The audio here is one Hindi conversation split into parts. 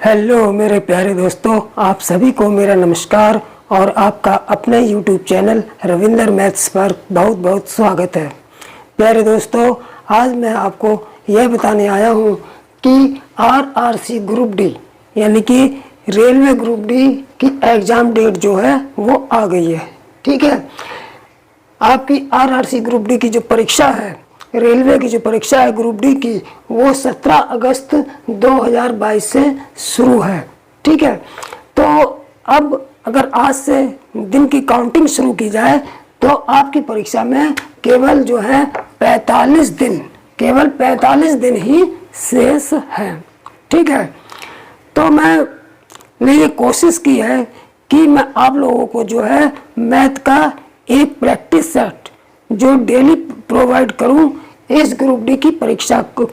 हेलो मेरे प्यारे दोस्तों, आप सभी को मेरा नमस्कार और आपका अपने यूट्यूब चैनल रविंदर मैथ्स पर बहुत बहुत स्वागत है। प्यारे दोस्तों, आज मैं आपको यह बताने आया हूँ कि आरआरसी ग्रुप डी यानी कि रेलवे ग्रुप डी की एग्ज़ाम डेट जो है वो आ गई है। ठीक है, आपकी आरआरसी ग्रुप डी की जो परीक्षा है, रेलवे की जो परीक्षा है ग्रुप डी की, वो 17 अगस्त 2022 से शुरू है। ठीक है, तो अब अगर आज से दिन की काउंटिंग शुरू की जाए तो आपकी परीक्षा में केवल जो है 45 दिन, केवल 45 दिन ही शेष है। ठीक है, तो मैंने ये कोशिश की है कि मैं आप लोगों को जो है मैथ का एक प्रैक्टिस सेट जो डेली प्रोवाइड करूं इस ग्रुप डी की परीक्षा को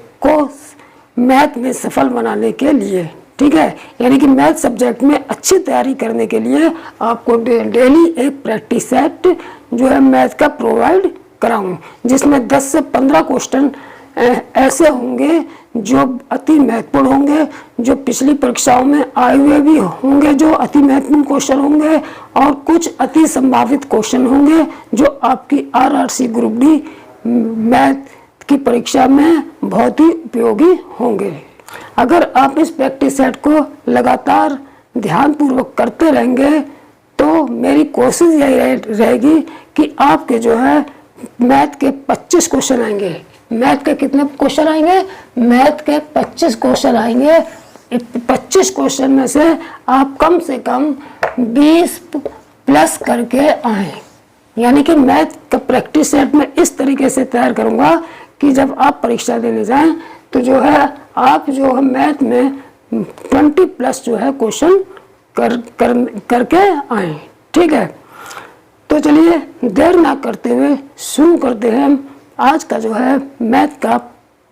मैथ में सफल बनाने के लिए। ठीक है, यानी कि मैथ सब्जेक्ट में अच्छी तैयारी करने के लिए आपको डेली एक प्रैक्टिस सेट जो है मैथ का प्रोवाइड कराऊं, जिसमें 10 से 15 क्वेश्चन ऐसे होंगे जो अति महत्वपूर्ण होंगे, जो पिछली परीक्षाओं में आए हुए भी होंगे, जो अति महत्वपूर्ण क्वेश्चन होंगे, और कुछ अति संभावित क्वेश्चन होंगे जो आपकी आरआरसी ग्रुप डी मैथ की परीक्षा में बहुत ही उपयोगी होंगे। अगर आप इस प्रैक्टिस सेट को लगातार ध्यानपूर्वक करते रहेंगे तो मेरी कोशिश यही रहेगी कि आपके जो है मैथ के 25 क्वेश्चन आएंगे। मैथ के कितने क्वेश्चन आएंगे? मैथ के 25 क्वेश्चन आएंगे। 25 क्वेश्चन में से आप कम से कम 20 प्लस करके आए। यानी कि मैथ का प्रैक्टिस सेट में इस तरीके से तैयार करूंगा कि जब आप परीक्षा देने जाएं तो जो है आप जो है मैथ में 20 प्लस जो है क्वेश्चन करके आए। ठीक है, तो चलिए देर ना करते हुए शुरू करते हैं आज का जो है मैथ का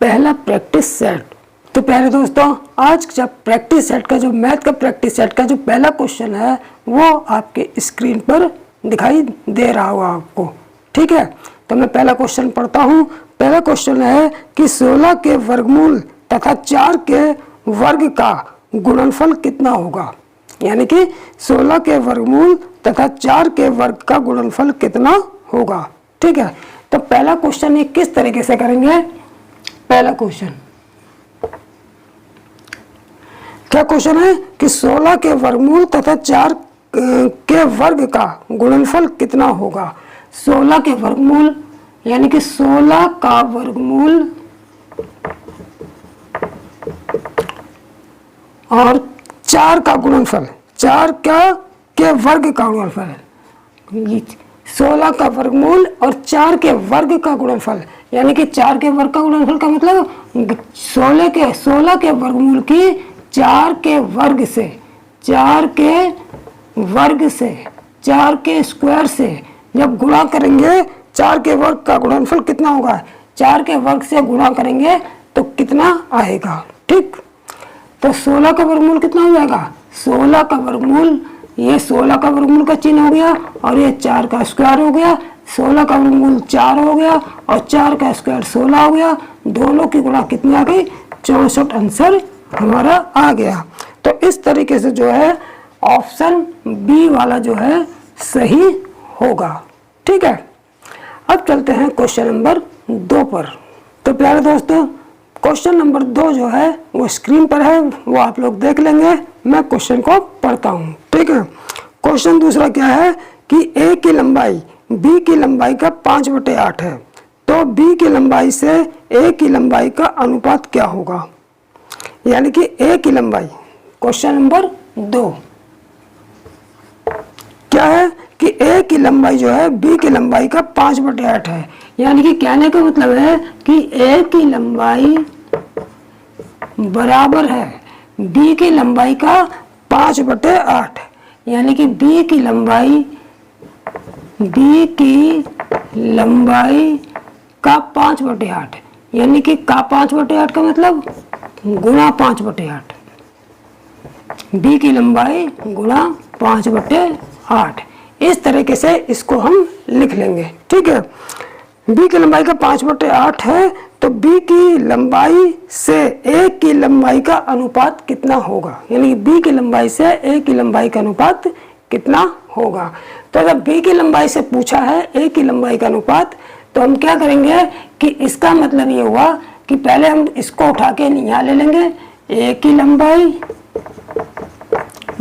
पहला प्रैक्टिस सेट। तो प्यारे दोस्तों, आज का प्रैक्टिस सेट का जो मैथ का प्रैक्टिस सेट का जो पहला क्वेश्चन है वो आपके स्क्रीन पर दिखाई दे रहा होगा आपको। ठीक है, तो मैं पहला क्वेश्चन पढ़ता हूँ। पहला क्वेश्चन है कि 16 के वर्गमूल तथा 4 के वर्ग का गुणनफल कितना होगा। यानी कि 16 के वर्गमूल तथा 4 के वर्ग का गुणनफल कितना होगा। ठीक है, तो पहला क्वेश्चन ये किस तरीके से करेंगे। पहला क्वेश्चन क्या क्वेश्चन है कि 16 के वर्गमूल तथा 4 के वर्ग का गुणनफल कितना होगा। 16 के वर्गमूल यानी कि 16 का वर्गमूल और 4 का गुणनफल, 4 के वर्ग का गुणनफल, 16 का वर्गमूल और 4 के वर्ग का गुणनफल, यानी कि 4 के वर्ग का गुणनफल का मतलब 16 के वर्गमूल की 4 के वर्ग से, 4 के वर्ग से, 4 के स्क्वायर से जब गुणा करेंगे 4 के वर्ग का गुणनफल कितना होगा। 4 के वर्ग से गुणा करेंगे तो कितना आएगा। ठीक, तो 16 का वर्गमूल कितना हो जाएगा। 16 का वर्गमूल, ये 16 का वर्गमूल का चिन्ह हो गया और ये 4 का स्क्वायर हो गया। 16 का वर्गमूल 4 हो गया और 4 का स्क्वायर 16 हो गया। दोनों की गुणा कितनी आ गई, 64 आंसर हमारा आ गया। तो इस तरीके से जो है ऑप्शन बी वाला जो है सही होगा। ठीक है, अब चलते हैं क्वेश्चन नंबर 2 पर। तो प्यारे दोस्तों, क्वेश्चन नंबर 2 जो है वो स्क्रीन पर है, वो आप लोग देख लेंगे। मैं क्वेश्चन को पढ़ता हूँ। ठीक है, क्वेश्चन दूसरा क्या है कि ए की लंबाई बी की लंबाई का 5/8 है, तो बी की लंबाई से ए की लंबाई का अनुपात क्या होगा। यानी कि ए की लंबाई, क्वेश्चन नंबर 2 क्या है कि ए की लंबाई जो है बी की लंबाई का 5/8 है। यानी कि कहने का मतलब है कि ए की लंबाई बराबर है बी की लंबाई का 5/8। यानी कि बी की लंबाई का 5/8, यानी कि का 5/8 का मतलब गुणा 5/8, बी की लंबाई गुणा 5/8। इस तरीके से इसको हम लिख लेंगे। ठीक है, बी की लंबाई का 5/8 है, तो बी की लंबाई से ए की लंबाई का अनुपात कितना होगा, यानी कि बी की लंबाई से ए की लंबाई का अनुपात कितना होगा। तो अगर बी की लंबाई से पूछा है ए की लंबाई का अनुपात, तो हम क्या करेंगे कि इसका मतलब ये हुआ कि पहले हम इसको उठा के यहाँ ले लेंगे, ए की लंबाई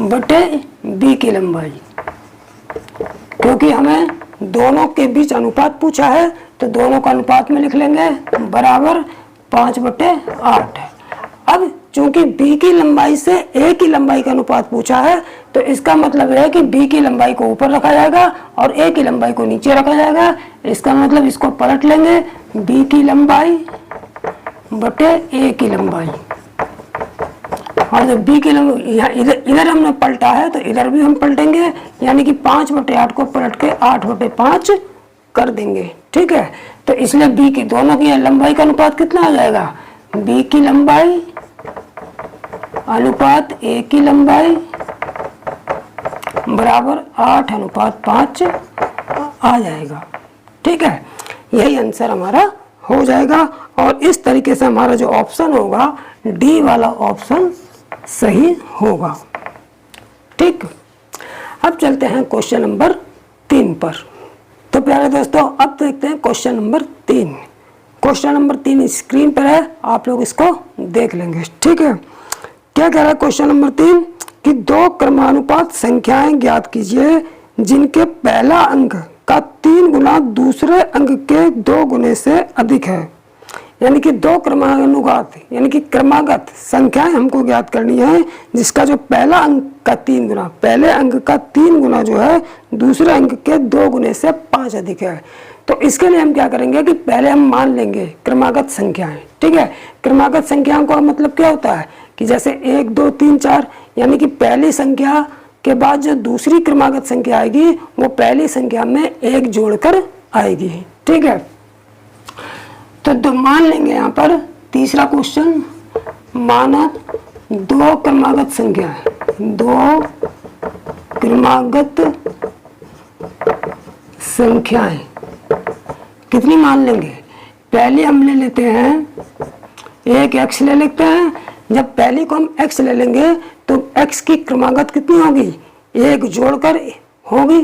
बटे बी की लंबाई, क्योंकि हमें दोनों के बीच अनुपात पूछा है तो दोनों का अनुपात में लिख लेंगे बराबर 5/8। अब चूंकि बी की लंबाई से ए की लंबाई का अनुपात पूछा है, तो इसका मतलब है कि बी की लंबाई को ऊपर रखा जाएगा और ए की लंबाई को नीचे रखा जाएगा। इसका मतलब इसको पलट लेंगे, बी की लंबाई बटे ए की लंबाई, और जब बी की लंबाई इधर हमने पलटा है तो इधर भी हम पलटेंगे, यानी कि 5/8 को पलट के 8/5 कर देंगे। ठीक है, तो इसलिए बी की दोनों की लंबाई का अनुपात कितना आ जाएगा, बी की लंबाई अनुपात ए की लंबाई बराबर 8/5 आ जाएगा। ठीक है, यही आंसर हमारा हो जाएगा, और इस तरीके से हमारा जो ऑप्शन होगा डी वाला ऑप्शन सही होगा। ठीक, अब चलते हैं क्वेश्चन नंबर 3 पर। तो प्यारे दोस्तों, अब देखते हैं question number 3। Question number 3 screen पर है, आप लोग इसको देख लेंगे। ठीक है, क्या कह रहा है क्वेश्चन नंबर 3 कि 2 क्रमानुपात संख्याएं ज्ञात कीजिए जिनके पहला अंक का 3 गुना दूसरे अंक के 2 गुने से अधिक है। यानी कि 2 क्रमानुपात यानी कि क्रमागत संख्याएं हमको ज्ञात करनी है जिसका जो पहला अंक का 3 गुना, पहले अंक का 3 गुना जो है दूसरे अंक के 2 गुने से 5 अधिक है। तो इसके लिए हम क्या करेंगे कि पहले हम मान लेंगे क्रमागत संख्याएं। ठीक है, क्रमागत संख्याओं का मतलब क्या होता है कि जैसे 1 2 3 4, यानी कि पहली संख्या के बाद जो दूसरी क्रमागत संख्या आएगी वो पहली संख्या में 1 जोड़कर आएगी। ठीक है, तो मान लेंगे यहाँ पर तीसरा क्वेश्चन, माना 2 क्रमागत संख्या, 2 क्रमागत संख्याएं कितनी मान लेंगे। पहले हम ले लेते हैं एक x ले लेते हैं। जब पहली को हम x ले लेंगे तो x की क्रमागत कितनी होगी, 1 जोड़कर होगी।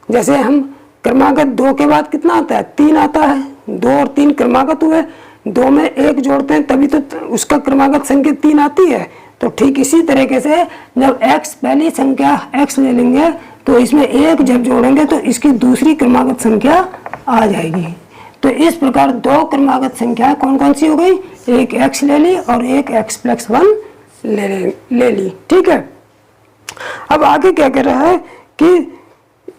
जैसे हम क्रमागत 2 के बाद कितना आता है, 3 आता है। 2 और 3 क्रमागत हुए, 2 में 1 जोड़ते हैं तभी तो उसका क्रमागत संख्या 3 आती है। तो ठीक इसी तरीके से जब x पहली संख्या x ले लेंगे तो इसमें 1 जब जोड़ेंगे तो इसकी दूसरी क्रमागत संख्या आ जाएगी। तो इस प्रकार 2 क्रमागत संख्या कौन कौन सी हो गई, एक x ले ली और एक x + 1 ले ली। ठीक है, अब आगे क्या कह रहा है कि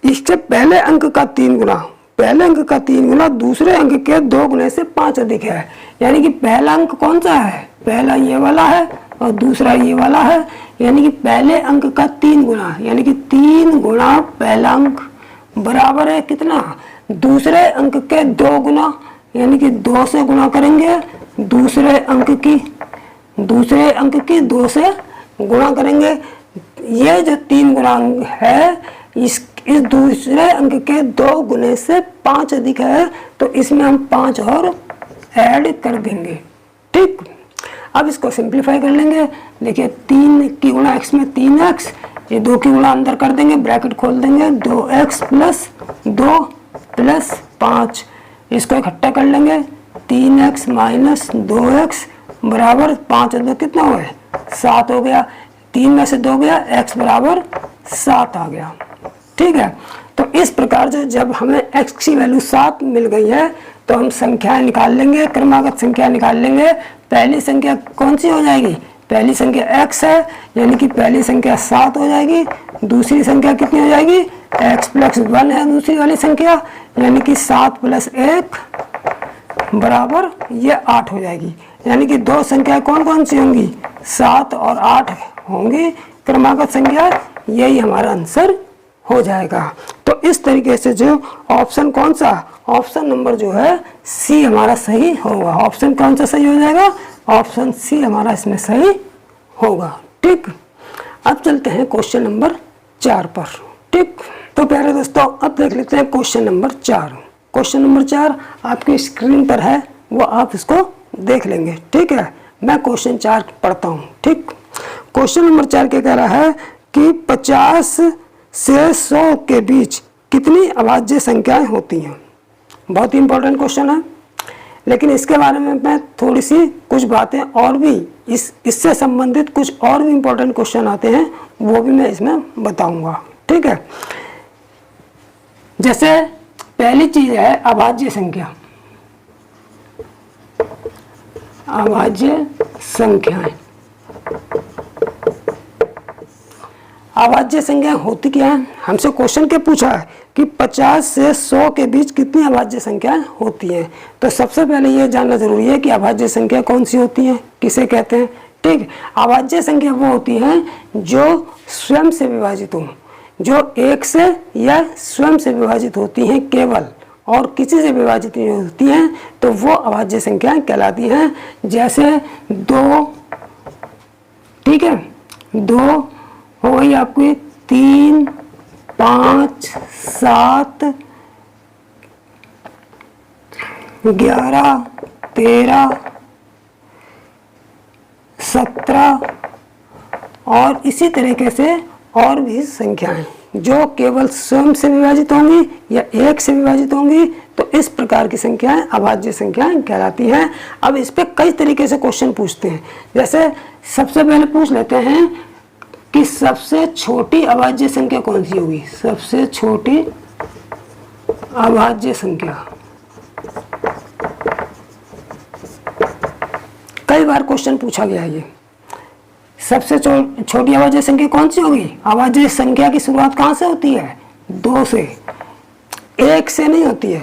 इससे पहले अंक का 3 गुना, पहले अंक का 3 गुना दूसरे अंक के 2 गुने से 5 अधिक है। यानी कि पहला अंक कौन सा है, पहला ये वाला है और दूसरा ये वाला है। यानी कि पहले अंक का 3 गुना, यानी कि 3 गुना पहला अंक बराबर है कितना, दूसरे अंक के 2 गुना, यानी कि 2 से गुना करेंगे, दूसरे अंक की 2 से गुणा करेंगे। ये जो 3 गुणांक है इस दूसरे अंक के 2 गुने से 5 अधिक है, तो इसमें हम 5 और ऐड कर देंगे। ठीक, अब इसको सिंप्लीफाई कर लेंगे। देखिए 3 की गुणा x में 3x, ये 2 की गुणा अंदर कर देंगे, ब्रैकेट खोल देंगे, 2x + 2 + 5, इसको इकट्ठा कर लेंगे, 3x - 2x बराबर 5 और 2 कितना हुआ है, 7 हो गया। 3 में से 2 गया, x बराबर 7 आ गया। ठीक है, तो इस प्रकार से जब हमें x की वैल्यू 7 मिल गई है तो हम संख्याएं निकाल लेंगे, क्रमागत संख्या निकाल लेंगे। पहली संख्या कौन सी हो जाएगी, पहली संख्या x है, यानी कि पहली संख्या 7 हो जाएगी। दूसरी संख्या कितनी हो जाएगी, x + 1 है दूसरी वाली संख्या, यानी कि 7 + 1 बराबर ये 8 हो जाएगी। यानी कि 2 संख्याएं कौन कौन सी होंगी, 7 और 8 होंगी क्रमागत संख्या। यही हमारा आंसर हो जाएगा। तो इस तरीके से जो ऑप्शन कौन सा, ऑप्शन नंबर जो है सी हमारा सही होगा। ऑप्शन कौन सा सही हो जाएगा, ऑप्शन सी हमारा इसमें सही होगा। ठीक, अब चलते हैं क्वेश्चन नंबर 4 पर। ठीक, तो प्यारे दोस्तों अब देख लेते हैं क्वेश्चन नंबर 4। क्वेश्चन नंबर 4 आपकी स्क्रीन पर है, वो आप इसको देख लेंगे। ठीक है, मैं क्वेश्चन 4 पढ़ता हूँ। ठीक, क्वेश्चन नंबर 4 क्या कह रहा है कि 50 से 100 के बीच कितनी अभाज्य संख्याएं होती हैं। बहुत ही इंपॉर्टेंट क्वेश्चन है, लेकिन इसके बारे में मैं थोड़ी सी कुछ बातें और भी इससे संबंधित कुछ और भी इंपॉर्टेंट क्वेश्चन आते हैं, वो भी मैं इसमें बताऊंगा। ठीक है, जैसे पहली चीज है अभाज्य संख्या। अभाज्य संख्याएं, अभाज्य संख्या होती क्या है? हमसे क्वेश्चन क्या पूछा है कि 50 से 100 के बीच कितनी अभाज्य संख्याएं होती हैं। तो सबसे पहले ये जानना जरूरी है कि अभाज्य संख्या कौन सी होती है, किसे कहते हैं। ठीक, अभाज्य संख्या वो होती है जो स्वयं से विभाजित हो, जो एक से या स्वयं से विभाजित होती हैं केवल, और किसी से विभाजित नहीं होती हैं, तो वो अभाज्य संख्याएं कहलाती हैं। जैसे 2, ठीक है, 2 हो गई आपकी, 3, 5, 7, 11, 13, 17 और इसी तरीके से और भी संख्याएं जो केवल स्वयं से विभाजित होंगी या एक से विभाजित होंगी, तो इस प्रकार की संख्याएं अभाज्य संख्याएं कहलाती हैं। अब इस पे कई तरीके से क्वेश्चन पूछते हैं। जैसे सबसे पहले पूछ लेते हैं कि सबसे छोटी अभाज्य संख्या कौन सी होगी। सबसे छोटी अभाज्य संख्या, कई बार क्वेश्चन पूछा गया है ये। सबसे छोटी अभाज्य संख्या कौन सी होगी? अभाज्य संख्या की शुरुआत कहाँ से होती है? 2 से, 1 से नहीं होती है,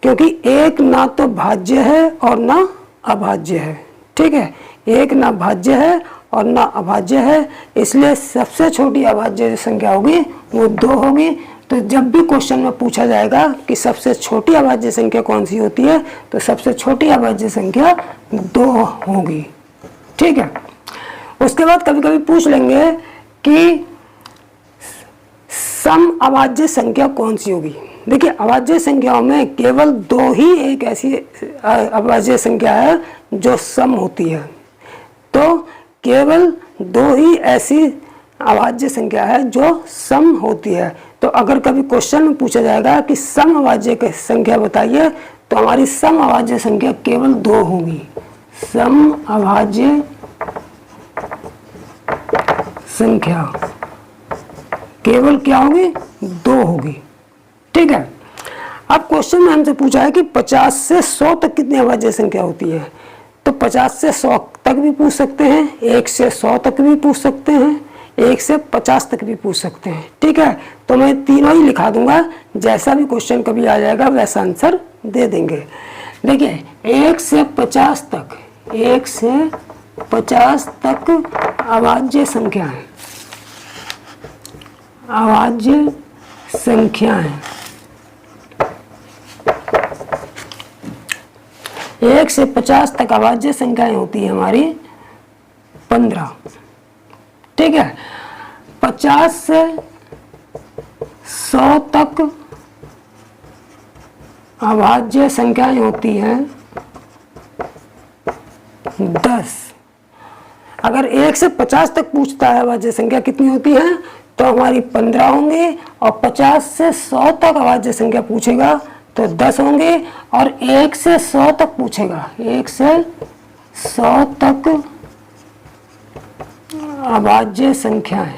क्योंकि 1 ना तो भाज्य है और ना अभाज्य है। ठीक है, 1 ना भाज्य है और ना अभाज्य है, इसलिए सबसे छोटी अभाज्य संख्या होगी वो 2 होगी। तो जब भी क्वेश्चन में पूछा जाएगा कि सबसे छोटी अभाज्य संख्या कौन सी होती है, तो सबसे छोटी अभाज्य संख्या 2 होगी। ठीक है, उसके बाद कभी कभी पूछ लेंगे कि सम अभाज्य संख्या कौन सी होगी। देखिए, अभाज्य संख्याओं में केवल 2 ही एक ऐसी अभाज्य संख्या है जो सम होती है। तो केवल 2 ही ऐसी अभाज्य संख्या है जो सम होती है। तो अगर कभी क्वेश्चन में पूछा जाएगा कि सम अभाज्य संख्या बताइए, तो हमारी सम अभाज्य संख्या केवल 2 होगी। सम अभाज्य संख्या केवल क्या होगी? 2 होगी। ठीक है, अब क्वेश्चन में हमसे पूछा है कि 50 से 100 तक कितनी अभाज्य संख्या होती है। तो 50 से 100 तक भी पूछ सकते हैं, 1 से 100 तक भी पूछ सकते हैं, 1 से 50 तक भी पूछ सकते हैं। ठीक है, तो मैं तीनों ही लिखा दूंगा, जैसा भी क्वेश्चन कभी आ जाएगा वैसा आंसर दे देंगे। देखिए, 1 से 50 तक, 1 से 50 तक अभाज्य संख्याएं, अभाज्य संख्याएं 1 से 50 तक अभाज्य संख्याएं होती है हमारी 15। ठीक है, 50 से 100 तक अभाज्य संख्याएं होती हैं 10। अगर 1 से 50 तक पूछता है अभाज्य संख्या कितनी होती है, तो हमारी 15 होंगे, और 50 से 100 तक अभाज्य संख्या पूछेगा तो 10 होंगे, और 1 से 100 तक पूछेगा, 1 से 100 तक अभाज्य संख्याएं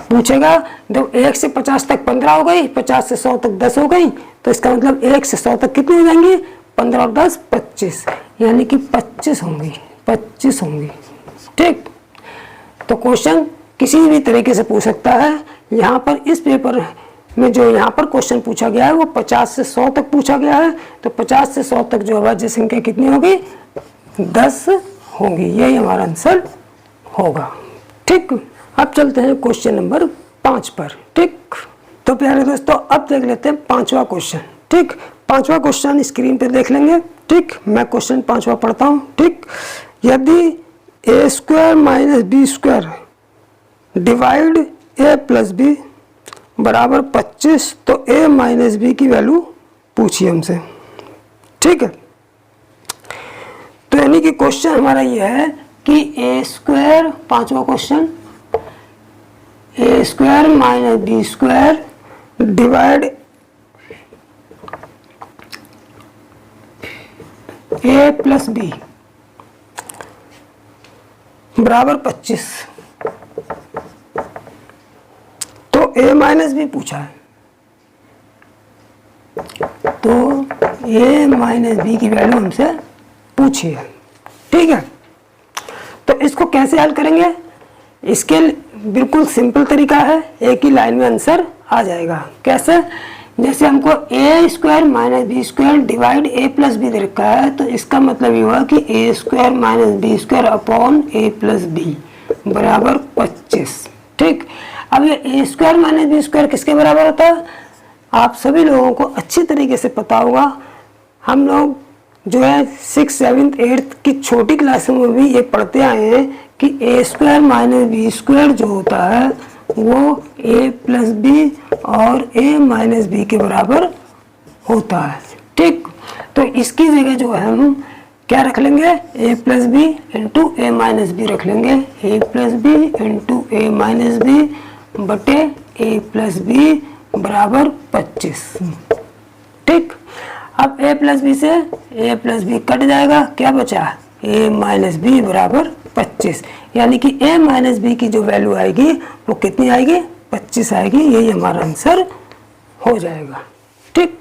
पूछेगा। तो 1 से 50 तक 15 हो गई, 50 से 100 तक 10 हो गई, तो इसका मतलब 1 से 100 तक कितनी हो जाएंगी? 15 और 10 25, यानी कि 25 होंगी, 25 होंगी। ठीक, तो क्वेश्चन किसी भी तरीके से पूछ सकता है। यहाँ पर इस पेपर में जो यहाँ पर क्वेश्चन पूछा गया है वो 50 से 100 तक पूछा गया है, तो 50 से 100 तक जो अभाज्य संख्या कितनी होगी? 10 होगी। यही हमारा आंसर होगा। ठीक, अब चलते हैं क्वेश्चन नंबर 5 पर। ठीक, तो प्यारे दोस्तों अब देख लेते हैं 5वां क्वेश्चन। ठीक, 5वां क्वेश्चन स्क्रीन पे देख लेंगे। ठीक, मैं क्वेश्चन 5वां पढ़ता हूँ। ठीक, यदि a² - b² divide a + b बराबर 25, तो a माइनस बी की वैल्यू पूछी हमसे। ठीक है, तो यानी कि क्वेश्चन हमारा ये है कि ए स्क्वायर, पांचवा question, A square minus B square divide A plus B बराबर 25। तो a माइनस बी पूछा है, तो a माइनस बी की वैल्यू हमसे पूछी है। ठीक है, तो इसको कैसे हल करेंगे? इसके बिल्कुल सिंपल तरीका है, एक ही लाइन में आंसर आ जाएगा। कैसे? जैसे हमको A square minus B square divide A plus B दे रखा है, तो इसका मतलब ये हुआ कि A square minus B square upon A plus B बराबर 25। ठीक, अब ये A square minus B square किसके बराबर होता है? आप सभी लोगों को अच्छी तरीके से पता होगा। हम लोग जो है 6, 7, 8 की छोटी क्लासों में भी ये पढ़ते आए हैं कि A square minus B square जो होता है वो ए प्लस बी और ए माइनस बी के बराबर होता है। ठीक, तो इसकी जगह जो है हम क्या रख लेंगे? ए प्लस बी इंटू ए माइनस बी रख लेंगे। ए प्लस बी इंटू ए माइनस बी बटे ए प्लस बी बराबर 25। ठीक, अब a प्लस बी से a प्लस बी कट जाएगा, क्या बचा? a माइनस बी बराबर 25, यानी कि a माइनस बी की जो वैल्यू आएगी वो कितनी आएगी? 25 आएगी। यही हमारा आंसर हो जाएगा। ठीक,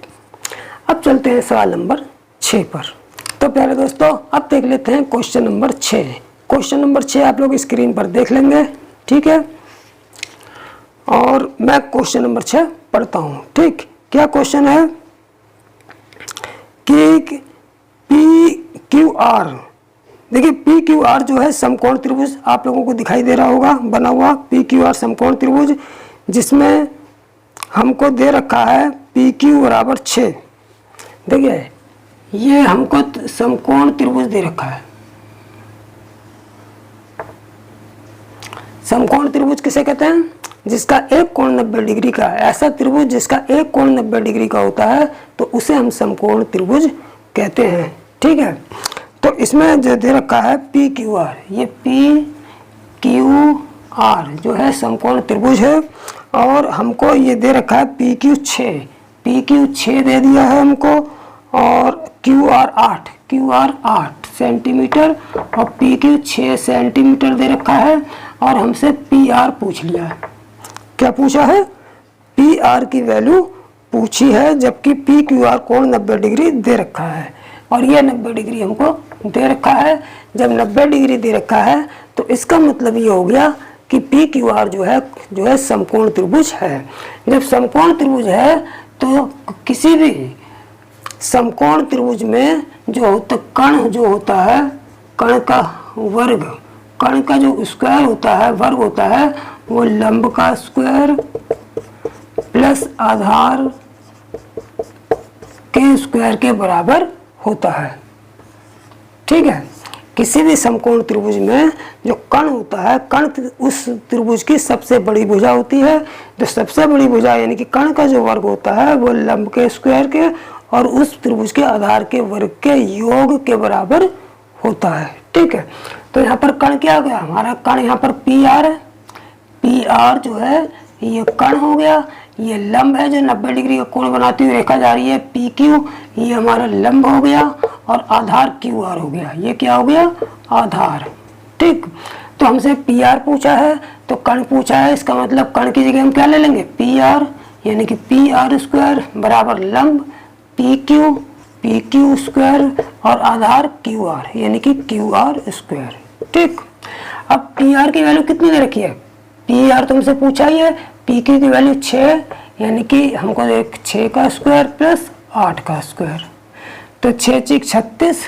अब चलते हैं सवाल नंबर 6 पर। तो प्यारे दोस्तों, अब देख लेते हैं क्वेश्चन नंबर 6। क्वेश्चन नंबर 6 आप लोग स्क्रीन पर देख लेंगे। ठीक है, और मैं क्वेश्चन नंबर 6 पढ़ता हूँ। ठीक, क्या क्वेश्चन है कि पी क्यू आर, देखिए पी क्यू आर जो है समकोण त्रिभुज आप लोगों को दिखाई दे रहा होगा बना हुआ। पी क्यू आर समकोण त्रिभुज जिसमें हमको दे रखा है पी क्यू बराबर 6। देखिए ये हमको समकोण त्रिभुज दे रखा है। समकोण त्रिभुज किसे कहते हैं? जिसका एक कोण 90 डिग्री का, ऐसा त्रिभुज जिसका एक कोण 90 डिग्री का होता है तो उसे हम समकोण त्रिभुज कहते हैं। ठीक है, तो इसमें जो दे रखा है पी क्यू आर, ये पी क्यू आर जो है समकोण त्रिभुज है, और हमको ये दे रखा है पी क्यू 6, पी क्यू 6 दे दिया है हमको, और क्यू आर 8 सेंटीमीटर और पी क्यू 6 सेंटीमीटर दे रखा है, और हमसे पी आर पूछ लिया है। क्या पूछा है? पी आर की वैल्यू पूछी है, जबकि पी क्यू आर कोण 90 डिग्री दे रखा है, और ये 90 डिग्री हमको दे रखा है। जब 90 डिग्री दे रखा है तो इसका मतलब ये हो गया कि पी क्यू आर जो है समकोण त्रिभुज है। जब समकोण त्रिभुज है तो किसी भी समकोण त्रिभुज में जो होता कण जो होता है, कण का वर्ग, कण का जो स्क्वायर होता है, वर्ग होता है, वो लंब का स्क्वायर प्लस आधार के स्क्वायर के बराबर होता है। ठीक है, किसी भी समकोण त्रिभुज में जो कण होता है, कण उस त्रिभुज की सबसे बड़ी भुजा होती है। जो सबसे बड़ी भुजा यानी कि कण का जो वर्ग होता है वो लंब के स्क्वायर के और उस त्रिभुज के आधार के वर्ग के योग के बराबर होता है। ठीक है, तो यहाँ पर कण क्या हो गया? हमारा कण यहाँ पर पी आर है। पी आर जो है ये कण हो गया, ये लंब है जो 90 डिग्री का कोण बनाती हुई रेखा जा रही है पी क्यू, ये हमारा लंब हो गया, और आधार क्यू आर हो गया। ये क्या हो गया? आधार। ठीक, तो हमसे पी आर पूछा है तो कण पूछा है, इसका मतलब कण की जगह हम क्या ले लेंगे? पी आर, यानी कि पी आर स्क्वायर बराबर लंब पी क्यू स्क्वायर और आधार क्यू आर, यानी कि क्यू आर स्क्वायर। ठीक, अब पी आर की वैल्यू कितनी दे रखी है? पी आर तुमसे पूछा ही है, पी क्यू की वैल्यू 6, यानी कि हमको 6 का स्क्वायर प्लस 8 का स्क्वायर, तो 6 × 36,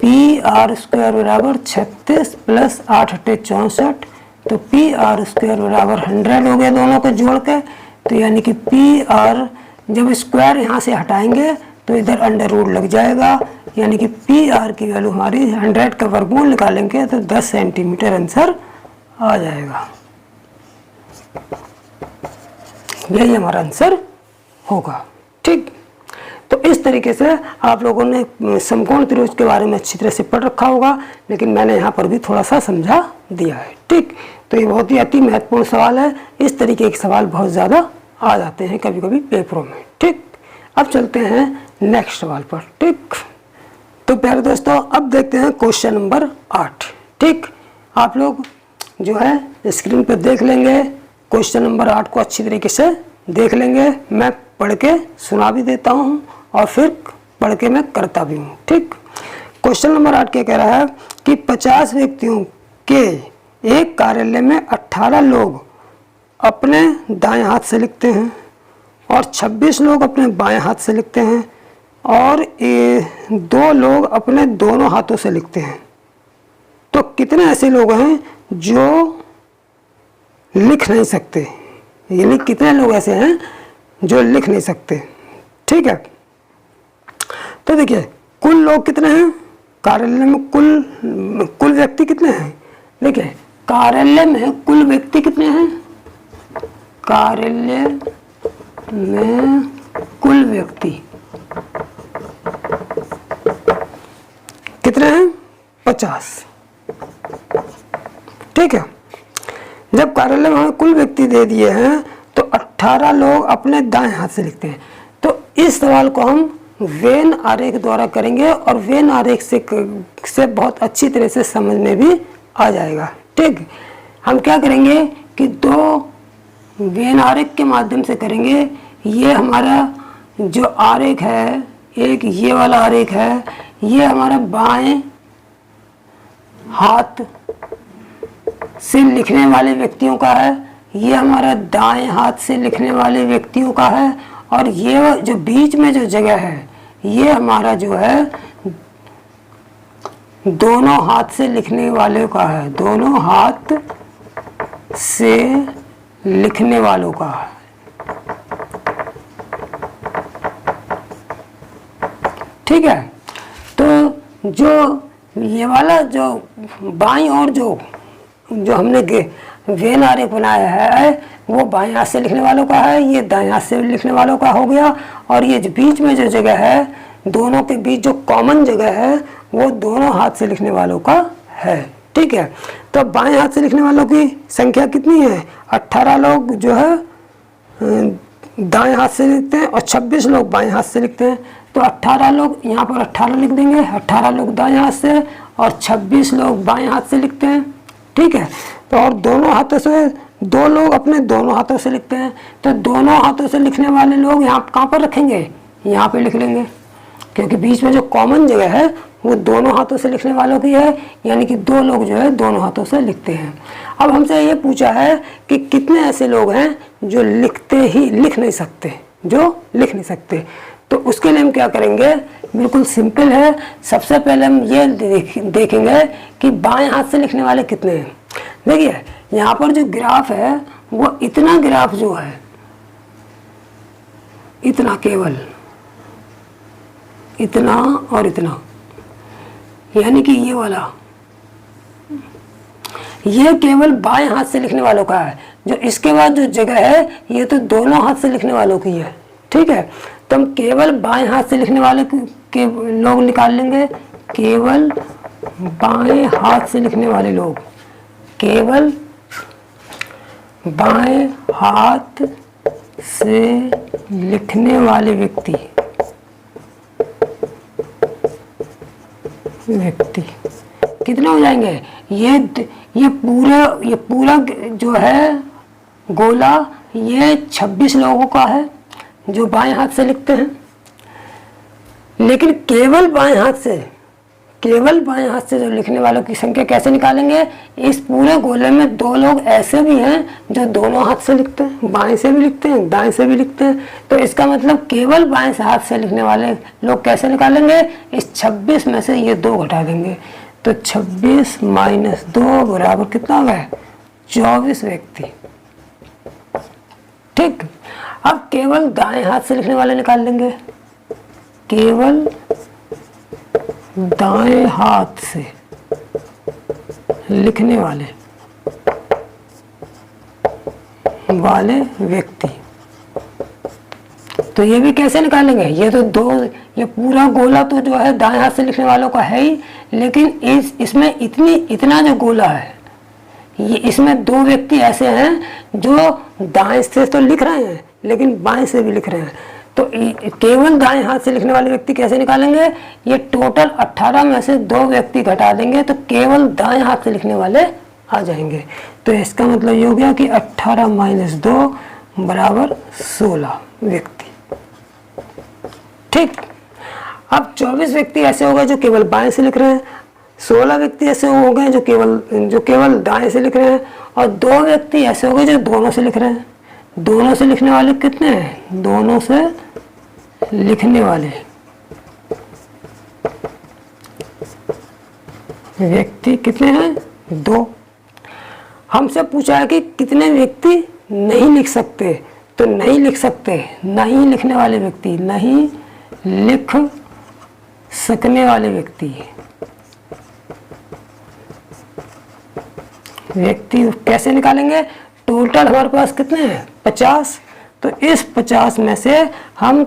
पी आर स्क्वायर बराबर 36 प्लस 8 × 64, तो पी आर स्क्वायर बराबर 100 हो गया दोनों को जोड़ के। तो यानी कि पी आर, जब स्क्वायर यहाँ से हटाएंगे तो इधर अंडर रूट लग जाएगा, यानी कि पी आर की वैल्यू हमारी 100 का वर्गमूल निकालेंगे तो 10 सेंटीमीटर आंसर आ जाएगा। यही हमारा आंसर होगा। ठीक, तो इस तरीके से आप लोगों ने समकोण त्रिभुज के बारे में अच्छी तरह से पढ़ रखा होगा, लेकिन मैंने यहाँ पर भी थोड़ा सा समझा दिया है। ठीक, तो ये बहुत ही अति महत्वपूर्ण सवाल है। इस तरीके के सवाल बहुत ज़्यादा आ जाते हैं कभी कभी पेपरों में। ठीक, अब चलते हैं नेक्स्ट सवाल पर। ठीक, तो प्यारे दोस्तों अब देखते हैं क्वेश्चन नंबर 8। ठीक, आप लोग जो है स्क्रीन पर देख लेंगे, क्वेश्चन नंबर 8 को अच्छी तरीके से देख लेंगे। मैं पढ़ के सुना भी देता हूँ और फिर पढ़ के मैं करता भी हूँ। ठीक, क्वेश्चन नंबर 8 क्या कह रहा है कि 50 व्यक्तियों के एक कार्यालय में 18 लोग अपने दाएं हाथ से लिखते हैं और 26 लोग अपने बाएं हाथ से लिखते हैं और 2 लोग अपने दोनों हाथों से लिखते हैं। तो कितने ऐसे लोग हैं जो लिख नहीं सकते, यानी कितने लोग ऐसे हैं जो लिख नहीं सकते। ठीक है, तो देखिए कुल लोग कितने हैं कार्यालय में, कुल व्यक्ति कितने हैं। देखिए कार्यालय में कुल व्यक्ति कितने हैं, कार्यालय में कुल व्यक्ति कितने हैं, 50। ठीक है, जब कार्यालय में कुल व्यक्ति दे दिए हैं तो 18 लोग अपने दाएं हाथ से लिखते हैं। तो इस सवाल को हम वेन आरेख द्वारा करेंगे और वेन आरेख से बहुत अच्छी तरह से समझ में भी आ जाएगा। ठीक, हम क्या करेंगे कि 2 वेन आरेख के माध्यम से करेंगे। ये हमारा जो आरेख है, एक ये वाला आरेख है, ये हमारा बाएं हाथ से लिखने वाले व्यक्तियों का है, ये हमारा दाएं हाथ से लिखने वाले व्यक्तियों का है और ये जो बीच में जो जगह है ये हमारा जो है दोनों हाथ से लिखने वाले का है, दोनों हाथ से लिखने वालों का है। ठीक है, तो जो ये वाला जो बाईं और जो हमने वेन आरेख बनाया है वो बाएं हाथ से लिखने वालों का है, ये दाएं हाथ से लिखने वालों का हो गया और ये जो बीच में जो जगह है, दोनों के बीच जो कॉमन जगह है वो दोनों हाथ से लिखने वालों का है। ठीक है, तो बाएं हाथ से लिखने वालों की संख्या कितनी है, 18 लोग जो है दाएं हाथ से लिखते हैं और 26 लोग बाएं हाथ से लिखते हैं। तो 18 लोग यहाँ पर 18 लिख देंगे, 18 लोग दाएं हाथ से और 26 लोग बाएं हाथ से लिखते हैं। ठीक है, तो और दोनों हाथों से 2 लोग अपने दोनों हाथों से लिखते हैं। तो दोनों हाथों से लिखने वाले लोग यहाँ कहाँ पर रखेंगे, यहाँ पे लिख लेंगे, क्योंकि बीच में जो कॉमन जगह है वो दोनों हाथों से लिखने वालों की है, यानी कि 2 लोग जो है दोनों हाथों से लिखते हैं। अब हमसे ये पूछा है कि कितने ऐसे लोग हैं जो लिख नहीं सकते। तो उसके लिए हम क्या करेंगे, बिल्कुल सिंपल है। सबसे पहले हम ये देखेंगे कि बाएं हाथ से लिखने वाले कितने हैं। देखिए यहाँ पर जो ग्राफ है वो इतना ग्राफ जो है, इतना, केवल इतना और इतना, यानी कि ये वाला, ये केवल बाएं हाथ से लिखने वालों का है। जो इसके बाद जो जगह है ये तो दोनों हाथ से लिखने वालों की है। ठीक है, तो हम केवल बाएं हाथ से लिखने वाले के लोग निकाल लेंगे, केवल बाएं हाथ से लिखने वाले लोग, केवल बाएं हाथ से लिखने वाले व्यक्ति कितने हो जाएंगे, ये पूरा जो है गोला, ये 26 लोगों का है जो बाएं हाथ से लिखते हैं। लेकिन केवल बाएं हाथ से जो लिखने वालों की संख्या कैसे निकालेंगे, इस पूरे गोले में 2 लोग ऐसे भी हैं जो दोनों हाथ से लिखते हैं, बाएं से भी लिखते हैं, दाएं से भी लिखते हैं। तो इसका मतलब केवल बाएं हाथ से लिखने वाले लोग कैसे निकालेंगे, इस 26 में से ये 2 घटा देंगे। तो 26 - 2 बराबर कितना हो गया, 24 व्यक्ति। ठीक, अब केवल दाएं हाथ से लिखने वाले निकाल लेंगे, केवल दाएं हाथ से लिखने वाले व्यक्ति तो ये भी कैसे निकालेंगे, ये तो दो, ये पूरा गोला तो जो है दाएं हाथ से लिखने वालों का है ही, लेकिन इसमें इतना जो गोला है, ये इसमें दो व्यक्ति ऐसे हैं जो दाएं से तो लिख रहे हैं लेकिन बाएं से भी लिख रहे हैं। तो केवल दाएं हाथ से लिखने वाले व्यक्ति कैसे निकालेंगे, ये टोटल 18 में से दो व्यक्ति घटा देंगे तो केवल दाएं हाथ से लिखने वाले आ जाएंगे। तो इसका मतलब ये हो गया कि 18 - 2 बराबर 16 व्यक्ति। ठीक, अब 24 व्यक्ति ऐसे हो गए जो केवल बाएं से लिख रहे हैं, 16 व्यक्ति ऐसे हो गए जो केवल दाएं से लिख रहे हैं, और 2 व्यक्ति ऐसे हो गए जो दोनों से लिख रहे हैं। दोनों से लिखने वाले कितने हैं, दोनों से लिखने वाले व्यक्ति कितने हैं, 2। हमसे पूछा है कि कितने व्यक्ति नहीं लिख सकते, तो नहीं लिख सकते, नहीं लिखने वाले व्यक्ति, नहीं लिख सकने वाले व्यक्ति कैसे निकालेंगे, टोटल हमारे पास कितने हैं, 50। तो इस 50 में से हम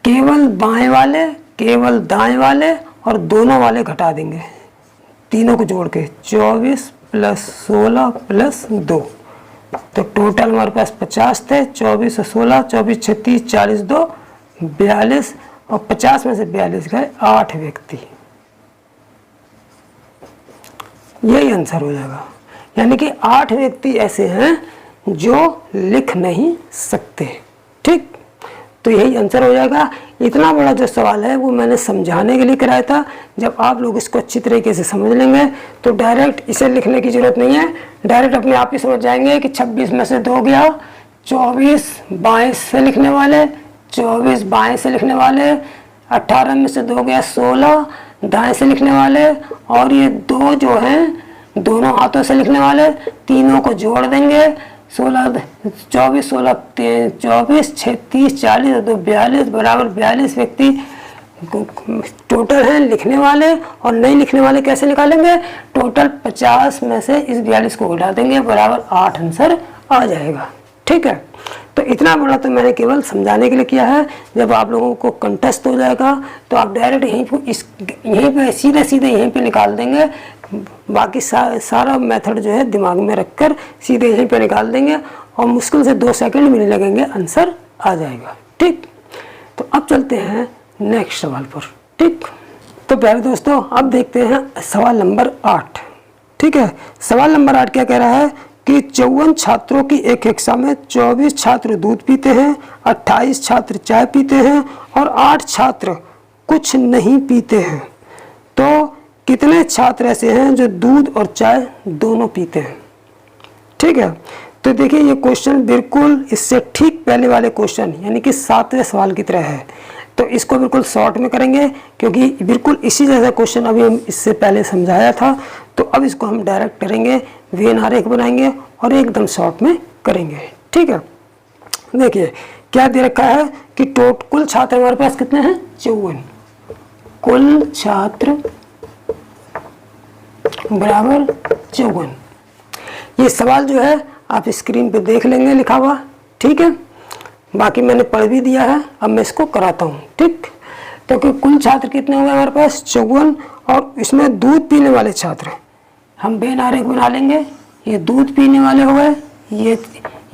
केवल बाएं वाले, केवल दाएं वाले और दोनों वाले घटा देंगे, तीनों को जोड़ के 24 + 16 + 2। तो टोटल हमारे पास 50 थे, 24 और 16, 24 × 36 = 40, 2 42, और 50 में से 42 गए, 8 व्यक्ति। यही आंसर हो जाएगा, यानी कि 8 व्यक्ति ऐसे हैं जो लिख नहीं सकते। ठीक, तो यही आंसर हो जाएगा। इतना बड़ा जो सवाल है वो मैंने समझाने के लिए कराया था। जब आप लोग इसको अच्छी तरीके से समझ लेंगे तो डायरेक्ट इसे लिखने की ज़रूरत नहीं है, डायरेक्ट अपने आप ही समझ जाएंगे कि 26 में से 2 गया, 24 बाएं से लिखने वाले, 24 बाएं से लिखने वाले, 18 में से 2 गया 16 दाएं से लिखने वाले, और ये 2 जो हैं दोनों हाथों से लिखने वाले, तीनों को जोड़ देंगे, 16 24 16 24 36 40 और 2 42 बराबर 42 व्यक्ति टोटल हैं लिखने वाले। और नहीं लिखने वाले कैसे निकालेंगे, टोटल 50 में से इस 42 को घटा देंगे, बराबर 8 आंसर आ जाएगा। ठीक है, तो इतना बड़ा तो मैंने केवल समझाने के लिए किया है। जब आप लोगों को कंटेस्ट हो जाएगा तो आप डायरेक्ट यहीं पे सीधे यहीं पे निकाल देंगे, बाकी सारा मेथड जो है दिमाग में रखकर सीधे यहीं पे निकाल देंगे और मुश्किल से 2 सेकंड भी नहीं लगेंगे, आंसर आ जाएगा। ठीक, तो अब चलते हैं नेक्स्ट सवाल पर। ठीक, तो प्यारे दोस्तों अब देखते हैं सवाल नंबर 8। ठीक है, सवाल नंबर 8 क्या कह रहा है कि 54 छात्रों की एक कक्षा में 24 छात्र दूध पीते हैं, 28 छात्र चाय पीते हैं और 8 छात्र कुछ नहीं पीते हैं। तो कितने छात्र ऐसे हैं जो दूध और चाय दोनों पीते हैं। ठीक है, तो देखिए ये क्वेश्चन बिल्कुल इससे ठीक पहले वाले क्वेश्चन यानी कि 7वें सवाल की तरह है। तो इसको बिल्कुल शॉर्ट में करेंगे क्योंकि बिल्कुल इसी जैसा क्वेश्चन अभी हम इससे पहले समझाया था। तो अब इसको हम डायरेक्ट करेंगे, वेन आरेख बनाएंगे और एकदम शॉर्ट में करेंगे। ठीक है, देखिए क्या दे रखा है कि कुल छात्र हमारे पास कितने हैं, 54। कुल छात्र बराबर 54। ये सवाल जो है आप स्क्रीन पे देख लेंगे लिखा हुआ। ठीक है, बाकी मैंने पढ़ भी दिया है, अब मैं इसको कराता हूँ। ठीक, तो कि कुल छात्र कितने हुए हमारे पास, 54, और इसमें दूध पीने वाले छात्र हम वेन आरेख बना लेंगे। ये दूध पीने वाले हो गए,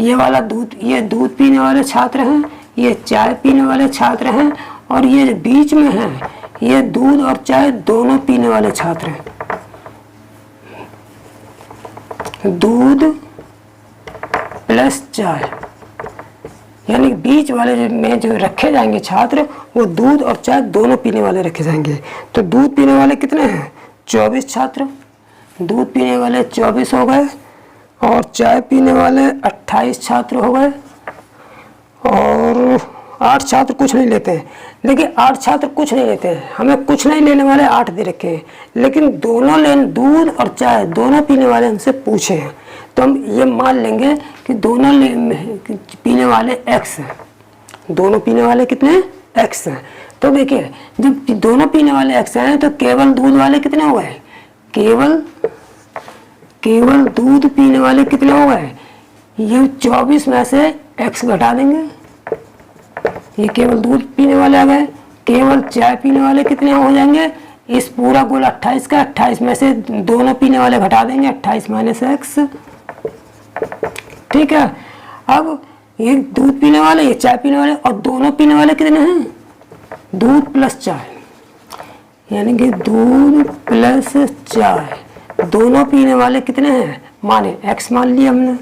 ये वाला दूध, ये दूध पीने वाले छात्र हैं, ये चाय पीने वाले छात्र हैं, और ये जो बीच में हैं ये दूध और चाय दोनों पीने वाले छात्र हैं। दूध प्लस चाय, यानी बीच वाले में जो रखे जाएंगे छात्र वो दूध और चाय दोनों पीने वाले रखे जाएंगे। तो दूध पीने वाले कितने हैं, 24 छात्र, दूध पीने वाले 24 हो गए, और चाय पीने वाले 28 छात्र हो गए, और 8 छात्र कुछ नहीं लेते हैं। देखिए 8 छात्र कुछ नहीं लेते हैं, हमें कुछ नहीं लेने वाले 8 दे रखे हैं, लेकिन दूध और चाय दोनों पीने वाले हमसे पूछे हैं। तो हम ये मान लेंगे कि दोनों पीने वाले x हैं। दोनों पीने वाले कितने हैं, x हैं। तो देखिए जब दोनों पीने वाले x हैं तो केवल दूध वाले कितने हो गए, केवल दूध पीने वाले कितने हो गए, ये 24 में से x घटा देंगे, ये केवल दूध पीने वाले आ गए। केवल चाय पीने वाले कितने हो जाएंगे, इस पूरा गोल 28 का, 28 में से दोनों पीने वाले घटा देंगे, 28 माइनस एक्स। ठीक है, अब ये दूध पीने वाले, ये चाय पीने वाले, और दोनों पीने वाले कितने हैं, दूध प्लस चाय, यानी कि दूध प्लस चाय, दोनों पीने वाले कितने हैं, माने x मान लिया हमने।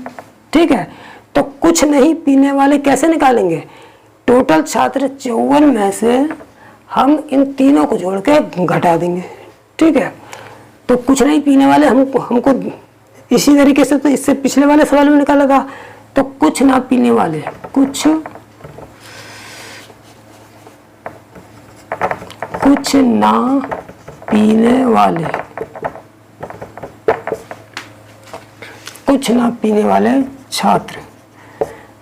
ठीक है, तो कुछ नहीं पीने वाले कैसे निकालेंगे, टोटल छात्र 54 में से हम इन तीनों को जोड़ के घटा देंगे। ठीक है, तो कुछ नहीं पीने वाले हमको इसी तरीके से तो इससे पिछले वाले सवाल में निकाला था। तो कुछ ना पीने वाले, कुछ ना पीने वाले, कुछ ना पीने वाले छात्र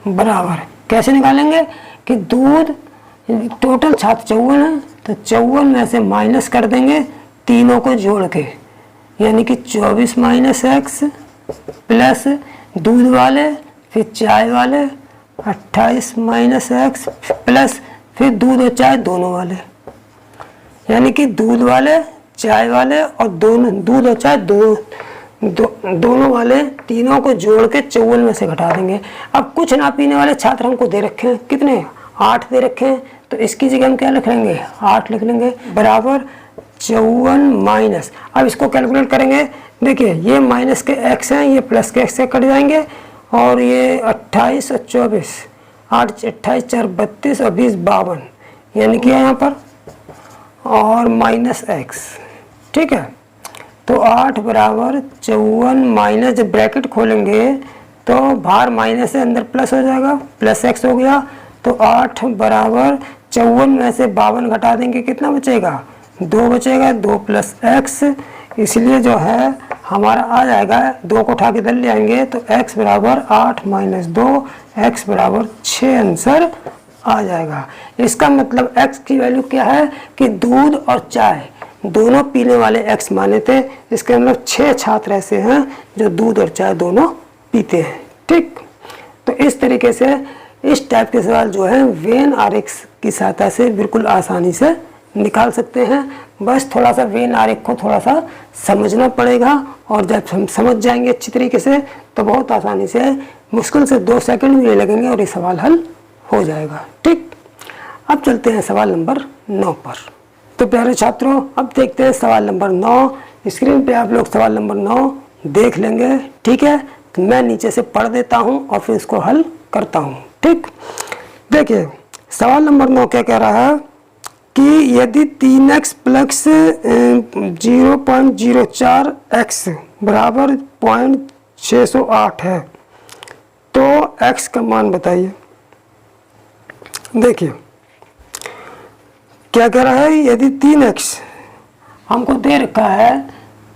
बराबर कैसे निकालेंगे कि दूध, टोटल छात्र 54 है, तो 54 में से माइनस कर देंगे तीनों को जोड़ के, यानी कि 24 माइनस एक्स प्लस दूध वाले, फिर चाय वाले 28 माइनस एक्स प्लस फिर दूध और चाय दोनों वाले, यानी कि दूध वाले, चाय वाले और दोनों, दूध और चाय दोनों वाले तीनों को जोड़ के 54 में से घटा देंगे। अब कुछ ना पीने वाले छात्र हमको दे रखे हैं, कितने, 8 दे रखे हैं, तो इसकी जगह हम क्या लिख लेंगे, 8 लिख लेंगे, बराबर 54 माइनस, अब इसको कैलकुलेट करेंगे। देखिए ये माइनस के x हैं, ये प्लस के x से कट जाएंगे, और ये 28 और 24, 8 28 4 32 और 20 52, यानी कि यहाँ पर और माइनस x। ठीक है, तो 8 बराबर 54 माइनस, जब ब्रैकेट खोलेंगे तो बाहर माइनस से अंदर प्लस हो जाएगा, प्लस x हो गया, तो 8 बराबर 54 में से 52 घटा देंगे, कितना बचेगा, 2 बचेगा, 2 प्लस x, इसलिए जो है हमारा आ जाएगा, 2 को उठा के इधर ले आएंगे तो x बराबर 8 माइनस 2, x बराबर 6 आंसर आ जाएगा। इसका मतलब x की वैल्यू क्या है कि दूध और चाय दोनों पीने वाले x माने थे, इसके मतलब 6 छात्र ऐसे हैं जो दूध और चाय दोनों पीते हैं। ठीक, तो इस तरीके से इस टाइप के सवाल जो है वेन आरेख की सहायता से बिल्कुल आसानी से निकाल सकते हैं। बस थोड़ा सा वेन आरेख को थोड़ा सा समझना पड़ेगा, और जब हम समझ जाएंगे अच्छी तरीके से तो बहुत आसानी से, मुश्किल से 2 सेकंड भी नहीं लगेंगे और ये सवाल हल हो जाएगा। ठीक, अब चलते हैं सवाल नंबर 9 पर। तो प्यारे छात्रों, अब देखते हैं सवाल नंबर 9। स्क्रीन पे आप लोग सवाल नंबर 9 देख लेंगे। ठीक है, तो मैं नीचे से पढ़ देता हूँ और फिर इसको हल करता हूँ। ठीक, देखिए सवाल नंबर 9 क्या कह रहा है कि यदि 3x प्लस 0.04x बराबर 0.608 है तो x का मान बताइए। देखिए क्या कह रहा है, यदि 3x हमको दे रखा है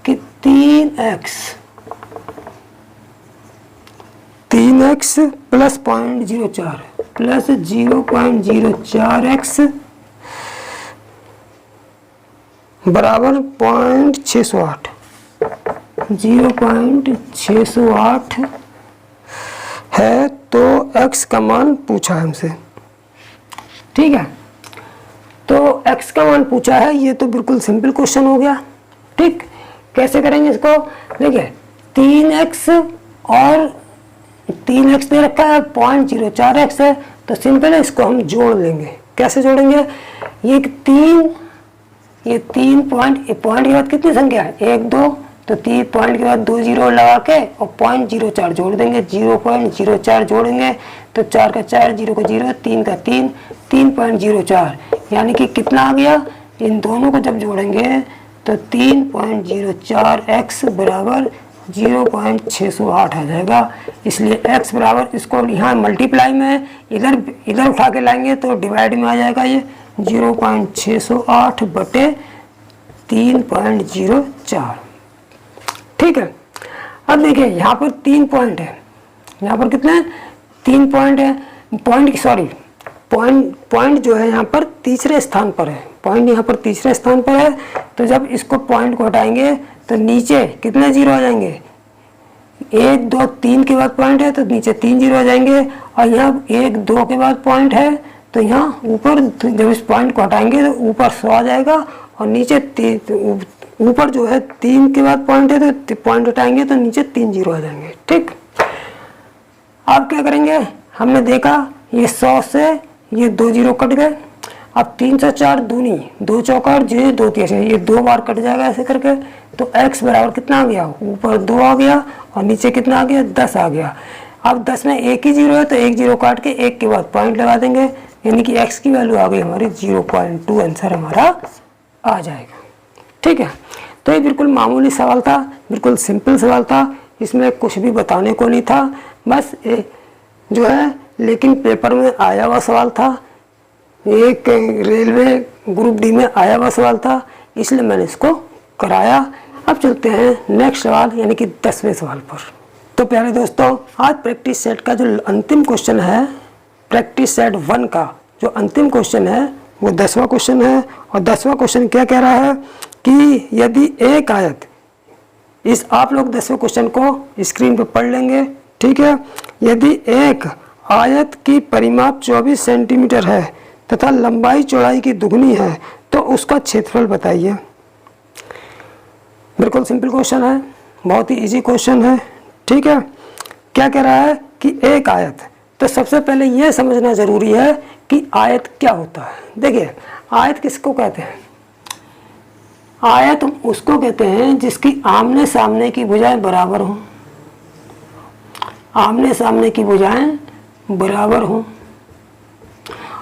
कि 3x प्लस 0.04 प्लस 0.04x बराबर 0.608, 0.608 है, तो x का मान पूछा है हमसे। ठीक है, तो x का मान पूछा है, ये तो बिल्कुल सिंपल क्वेश्चन हो गया। ठीक, कैसे करेंगे इसको, देखिए 3x और 3x दे रखा है, 0.04x है, तो सिंपल है, इसको हम जोड़ लेंगे। कैसे जोड़ेंगे, ये 3 पॉइंट के बाद कितनी संख्या है, 1 2, तो 3 पॉइंट के बाद 2 जीरो लगा के और 0.04 जोड़ देंगे, 0.04 जोड़ेंगे तो 4 का 4, 0 का 0, 3 का 3, 3.04, यानी कि कितना आ गया, इन दोनों को जब जोड़ेंगे तो 3.04x बराबर 0.608 आ जाएगा। इसलिए x बराबर, इसको यहाँ मल्टीप्लाई में इधर उठा के लाएंगे तो डिवाइड में आ जाएगा, ये 0.608 बटे 3.04। ठीक है, अब देखिए यहाँ पर 3 पॉइंट है, यहाँ पर कितने हैं, 3 पॉइंट है, पॉइंट जो है यहाँ पर तीसरे स्थान पर है, पॉइंट यहाँ पर तीसरे स्थान पर है, तो जब इसको पॉइंट को हटाएंगे तो नीचे कितने जीरो आ जाएंगे, 1 2 3 के बाद पॉइंट है तो नीचे 3 जीरो आ जाएंगे, और यहाँ 1 2 के बाद पॉइंट है तो यहाँ ऊपर जब इस पॉइंट को हटाएंगे तो ऊपर 100 आ जाएगा और नीचे ऊपर जो है 3 के बाद पॉइंट है तो पॉइंट हटाएंगे तो नीचे 3 जीरो आ जाएंगे। ठीक, अब क्या करेंगे, हमने देखा ये 100 से ये 2 जीरो कट गए। अब 3 से 4 दूनी, 2 चौका 2 तीन, ये 2 बार कट जाएगा ऐसे करके। तो x बराबर कितना आ गया, ऊपर 2 आ गया और नीचे कितना आ गया, 10 आ गया। अब 10 में एक ही जीरो है तो एक जीरो काट के एक के बाद पॉइंट लगा देंगे, यानी कि x की वैल्यू आ गई हमारी 0.2, आंसर हमारा आ जाएगा। ठीक है, तो ये बिल्कुल मामूली सवाल था, बिल्कुल सिंपल सवाल था, इसमें कुछ भी बताने को नहीं था, बस जो है लेकिन पेपर में आया हुआ सवाल था, एक रेलवे ग्रुप डी में आया हुआ सवाल था, इसलिए मैंने इसको कराया। अब चलते हैं नेक्स्ट सवाल यानी कि 10वें सवाल पर। तो प्यारे दोस्तों, आज प्रैक्टिस सेट का जो अंतिम क्वेश्चन है, प्रैक्टिस सेट 1 का जो अंतिम क्वेश्चन है वो 10वां क्वेश्चन है। और 10वां क्वेश्चन क्या कह रहा है कि यदि एक आयत, इस आप लोग 10वें क्वेश्चन को स्क्रीन पर पढ़ लेंगे। ठीक है, यदि एक आयत की परिमाप 24 सेंटीमीटर है तथा लंबाई चौड़ाई की दुगनी है तो उसका क्षेत्रफल बताइए। बिल्कुल सिंपल क्वेश्चन है, बहुत ही इजी क्वेश्चन है। ठीक है, क्या कह रहा है कि एक आयत, तो सबसे पहले यह समझना जरूरी है कि आयत क्या होता है। देखिए, आयत किसको कहते हैं, आयत उसको कहते हैं जिसकी आमने सामने की भुजाएं बराबर हों, आमने सामने की भुजाएं बराबर हों।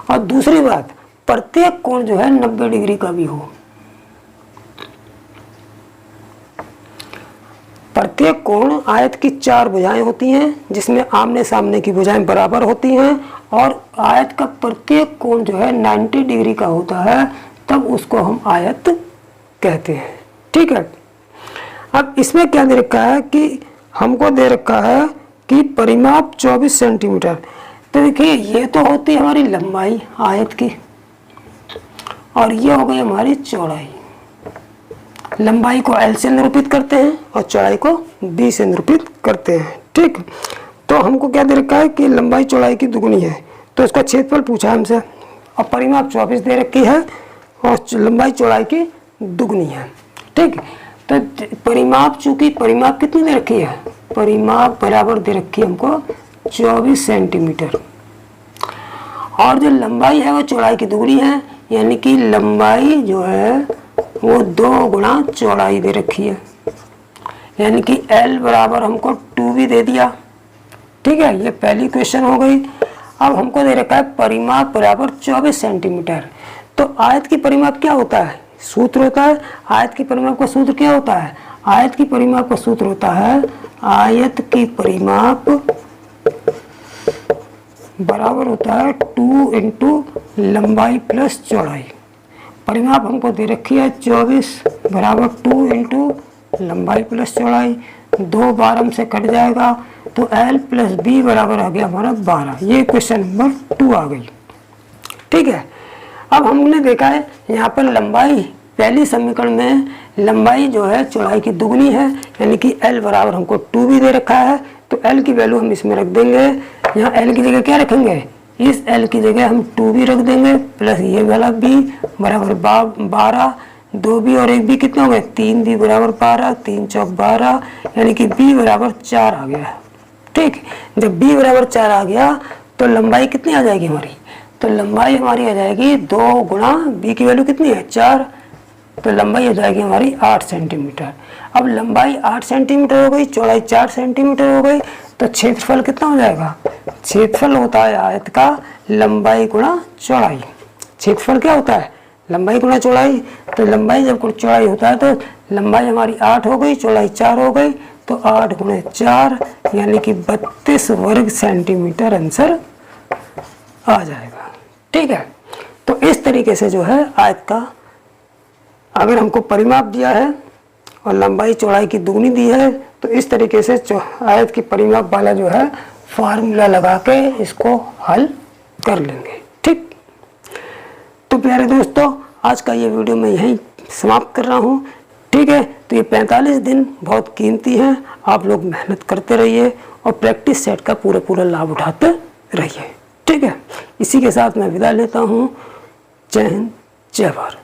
और दूसरी बात, प्रत्येक कोण जो है 90 डिग्री का भी हो। प्रत्येक कोण, आयत की 4 भुजाएं होती हैं जिसमें आमने सामने की भुजाएं बराबर होती हैं और आयत का प्रत्येक कोण जो है 90 डिग्री का होता है, तब उसको हम आयत कहते हैं। ठीक है, अब इसमें क्या दे रखा है कि हमको दे रखा है कि परिमाप 24 सेंटीमीटर। तो देखिए, ये तो होती है हमारी लंबाई आयत की और ये हो गई हमारी चौड़ाई। लंबाई को L से निरूपित करते हैं और चौड़ाई को B से निरूपित करते हैं। ठीक, तो हमको क्या दे रखा है कि लंबाई चौड़ाई की दुगनी है, तो इसका क्षेत्रफल पूछा हमसे और परिमाप 24 दे रखी है और लंबाई चौड़ाई की दुगनी है। ठीक, तो परिमाप, चूंकि परिमाप कितनी दे रखी है, परिमाप बराबर दे रखी है हमको 24 सेंटीमीटर और जो लंबाई है वो चौड़ाई की दुगनी है, यानी कि लंबाई जो है वो 2 गुना चौड़ाई दे रखी है, यानी कि L बराबर हमको 2 भी दे दिया। ठीक है, ये पहली क्वेश्चन हो गई। अब हमको दे रखा है परिमाप बराबर 24 सेंटीमीटर। तो आयत की परिमाप क्या होता है, सूत्र होता है, आयत की परिमाप का सूत्र क्या होता है, आयत की परिमाप का सूत्र होता है आयत की परिमाप बराबर होता है 2 इंटू लंबाई प्लस चौड़ाई। परिमाप हमको दे रखी है 24 बराबर 2 इंटू लंबाई प्लस चौड़ाई, 2 बार हमसे कट जाएगा तो L प्लस B बराबर आ गया हमारा 12। ये क्वेश्चन नंबर 2 आ गई। ठीक है, अब हमने देखा है यहाँ पर लंबाई, पहली समीकरण में लंबाई जो है चौड़ाई की दुगनी है, यानी कि L बराबर हमको 2 भी दे रखा है, तो L की वैल्यू हम इसमें रख देंगे। यहाँ L की जगह क्या रखेंगे, इस L की जगह हम 2 भी रख देंगे प्लस ये वाला B बराबर 12, 2B और 1B कितने हो गए, 3B बराबर 12, 3 चौक 12, यानी कि B बराबर 4 आ गया। ठीक, जब B बराबर 4 आ गया तो लंबाई कितनी आ जाएगी हमारी, तो लंबाई हमारी आ जाएगी 2 गुना B की वैल्यू कितनी है 4, तो लंबाई हो जाएगी हमारी 8 सेंटीमीटर। अब लंबाई 8 सेंटीमीटर हो गई, चौड़ाई 4 सेंटीमीटर हो गई, तो क्षेत्रफल कितना हो जाएगा, क्षेत्रफल होता है आयत का लंबाई गुणा चौड़ाई। क्षेत्रफल क्या होता है, लंबाई गुणा चौड़ाई। तो लंबाई जब चौड़ाई होता है तो लंबाई हमारी 8 हो गई, चौड़ाई 4 हो गई, तो 8 गुणे 4 यानी कि 32 वर्ग सेंटीमीटर आंसर आ जाएगा। ठीक है, तो इस तरीके से जो है आयत का, अगर हमको परिमाप दिया है और लंबाई चौड़ाई की दुगनी दी है, तो इस तरीके से आयत की परिमाप वाला जो है फार्मूला लगा के इसको हल कर लेंगे। ठीक, तो प्यारे दोस्तों, आज का ये वीडियो मैं यहीं समाप्त कर रहा हूँ। ठीक है, तो ये 45 दिन बहुत कीमती हैं, आप लोग मेहनत करते रहिए और प्रैक्टिस सेट का पूरा लाभ उठाते रहिए। ठीक है, इसी के साथ मैं विदा लेता हूँ। जय हिंद, जय भारत।